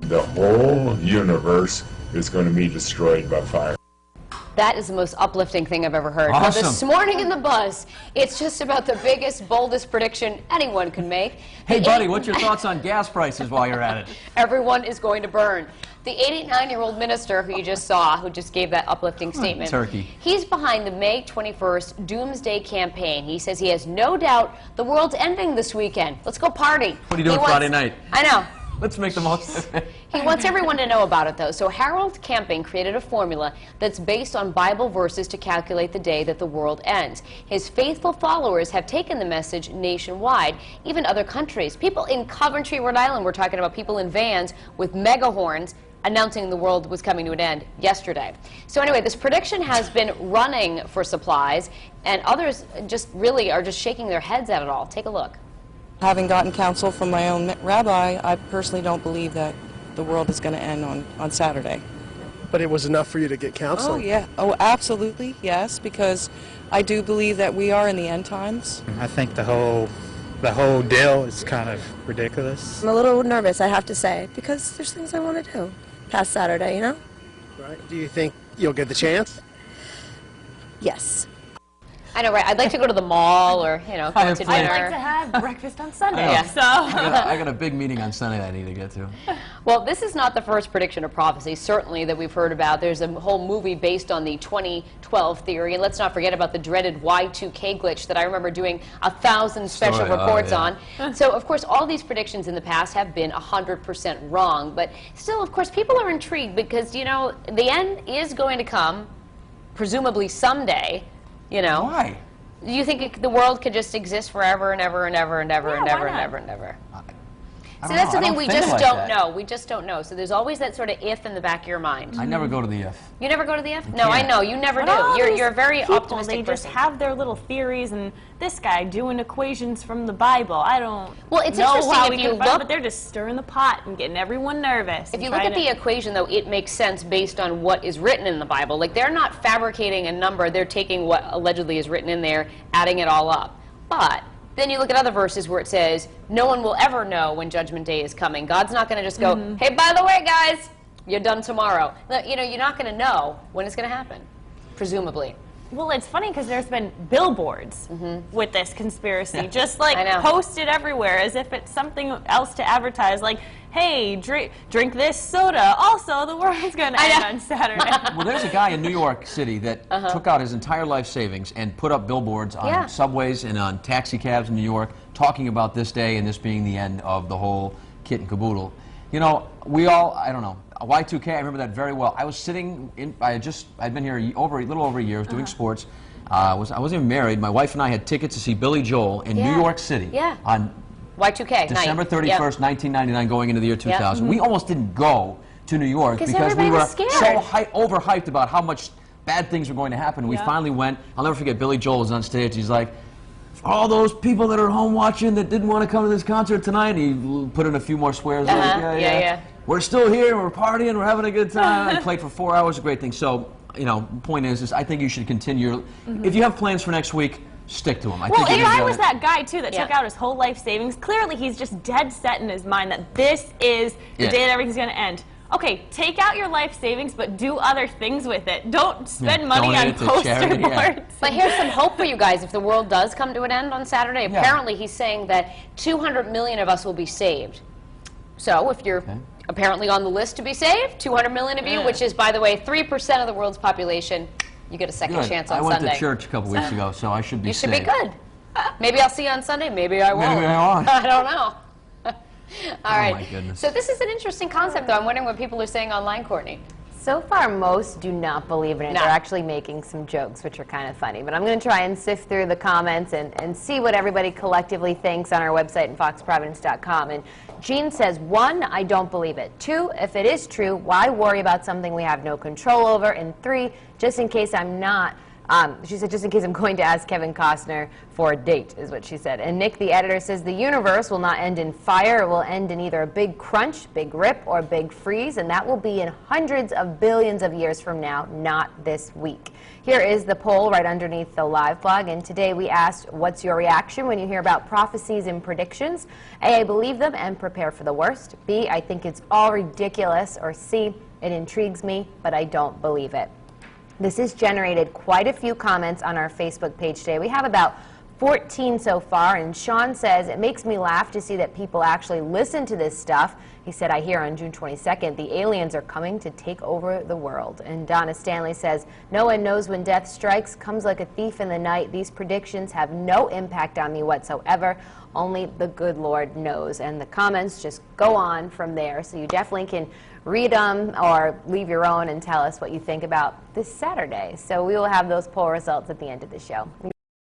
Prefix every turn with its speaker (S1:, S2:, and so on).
S1: The whole universe is going to be destroyed by fire.
S2: That is the most uplifting thing I've ever heard.
S3: Awesome.
S2: Now, this morning in the Buzz, it's just about the biggest, boldest prediction anyone can make.
S3: Hey, buddy, what's your thoughts on gas prices while you're at it?
S2: Everyone is going to burn. The 89-year-old minister who you just saw, who just gave that uplifting statement,
S3: Turkey.
S2: He's behind the May 21st Doomsday campaign. He says he has no doubt the world's ending this weekend. Let's go party.
S3: What are you doing Friday night?
S2: I know.
S3: Let's make the most of it.
S2: He wants everyone to know about it, though. So Harold Camping created a formula that's based on Bible verses to calculate the day that the world ends. His faithful followers have taken the message nationwide, even other countries. People in Coventry, Rhode Island, we're talking about people in vans with mega horns announcing the world was coming to an end yesterday. So anyway, this prediction has been running for supplies, and others just really are just shaking their heads at it all. Take a look.
S4: Having gotten counsel from my own rabbi, I personally don't believe that the world is going to end on Saturday.
S5: But it was enough for you to get counsel?
S4: Oh, yeah. Oh, absolutely, yes, because I do believe that we are in the end times.
S6: I think the whole deal is kind of ridiculous.
S7: I'm a little nervous, I have to say, because there's things I want to do past Saturday, you know?
S5: Right. Do you think you'll get the chance?
S7: Yes.
S2: I know, right? I'd like to go to the mall or, you know, go to dinner.
S8: I'd like to have breakfast on Sunday.
S2: Yeah.
S8: So
S3: I got a big meeting on Sunday that I need to get to.
S2: Well, this is not the first prediction of prophecy, certainly, that we've heard about. There's a whole movie based on the 2012 theory. And let's not forget about the dreaded Y2K glitch that I remember doing 1,000 special reports on. So, of course, all these predictions in the past have been 100% wrong. But still, of course, people are intrigued because, you know, the end is going to come, presumably someday. You know,
S3: why?
S2: Do you think the world could just exist forever and ever and ever and ever and ever and ever and ever? So that's the thing, we just don't know. We just don't know. So there's always that sort of if in the back of your mind.
S3: I never go to the if.
S2: You never go to the if? No, I know. You never do. You're a very optimistic
S8: They just
S2: person.
S8: have their little theories, and this guy doing equations from the Bible. I don't
S2: Well, it's
S8: know
S2: interesting
S8: how
S2: if
S8: we
S2: you
S8: can find,
S2: look,
S8: but they're just stirring the pot and getting everyone nervous.
S2: if you look at the equation, though, it makes sense based on what is written in the Bible. Like, they're not fabricating a number. They're taking what allegedly is written in there, adding it all up. But then you look at other verses where it says, no one will ever know when Judgment Day is coming. God's not going to just go, hey, by the way, guys, you're done tomorrow. You know, you're not going to know when it's going to happen, presumably.
S8: Well, it's funny because there's been billboards with this conspiracy, just like posted everywhere as if it's something else to advertise, like, hey, drink this soda. Also, the world's going to end on Saturday.
S3: Well, there's a guy in New York City that took out his entire life savings and put up billboards on subways and on taxi cabs in New York talking about this day and this being the end of the whole kit and caboodle. You know, we all, I don't know, Y2K, I remember that very well. I was sitting in, I'd been here a little over a year, I was doing sports. I wasn't even married. My wife and I had tickets to see Billy Joel in New York City on
S2: Y2K
S3: December 31st, 1999, going into the year 2000. We almost didn't go to New York because we were so overhyped about how much bad things were going to happen. We finally went. I'll never forget, Billy Joel was on stage. He's like, for all those people that are home watching that didn't want to come to this concert tonight, he put in a few more swears. Like, we're still here, we're partying, we're having a good time. I played for 4 hours, a great thing. So, you know, the point is I think you should continue. If you have plans for next week, stick to them.
S8: Well, if I was that guy, too, that took out his whole life savings, clearly he's just dead set in his mind that this is the day that everything's going to end. Okay, take out your life savings, but do other things with it. Don't spend money on poster boards.
S2: But here's some hope for you guys. If the world does come to an end on Saturday, apparently he's saying that 200 million of us will be saved. So if you're apparently on the list to be saved, 200 million of you, which is, by the way, 3% of the world's population, you get a second chance on Sunday.
S3: I went to church a couple weeks ago, so I should be saved.
S2: You should be good. Maybe I'll see you on Sunday. Maybe I won't.
S3: Maybe I won't.
S2: I don't know. All right.
S3: My goodness.
S2: So this is an interesting concept, though. I'm wondering what people are saying online, Courtney.
S9: So far, most do not believe in it. They're actually making some jokes, which are kind of funny. But I'm going to try and sift through the comments and see what everybody collectively thinks on our website at foxprovidence.com. And Jean says, 1, I don't believe it. 2, if it is true, why worry about something we have no control over? And 3, just in case I'm not She said, just in case I'm going to ask Kevin Costner for a date, is what she said. And Nick, the editor, says the universe will not end in fire. It will end in either a big crunch, big rip, or big freeze, and that will be in hundreds of billions of years from now, not this week. Here is the poll right underneath the live blog, and today we asked, what's your reaction when you hear about prophecies and predictions? A, I believe them and prepare for the worst. B, I think it's all ridiculous. Or C, it intrigues me, but I don't believe it. This has generated quite a few comments on our Facebook page today. We have about 14 so far, and Sean says, it makes me laugh to see that people actually listen to this stuff. He said, I hear on June 22nd, the aliens are coming to take over the world. And Donna Stanley says, no one knows when death strikes, comes like a thief in the night. These predictions have no impact on me whatsoever. Only the good Lord knows. And the comments just go on from there, so you definitely can read them or leave your own and tell us what you think about this Saturday. So we will have those poll results at the end of the show.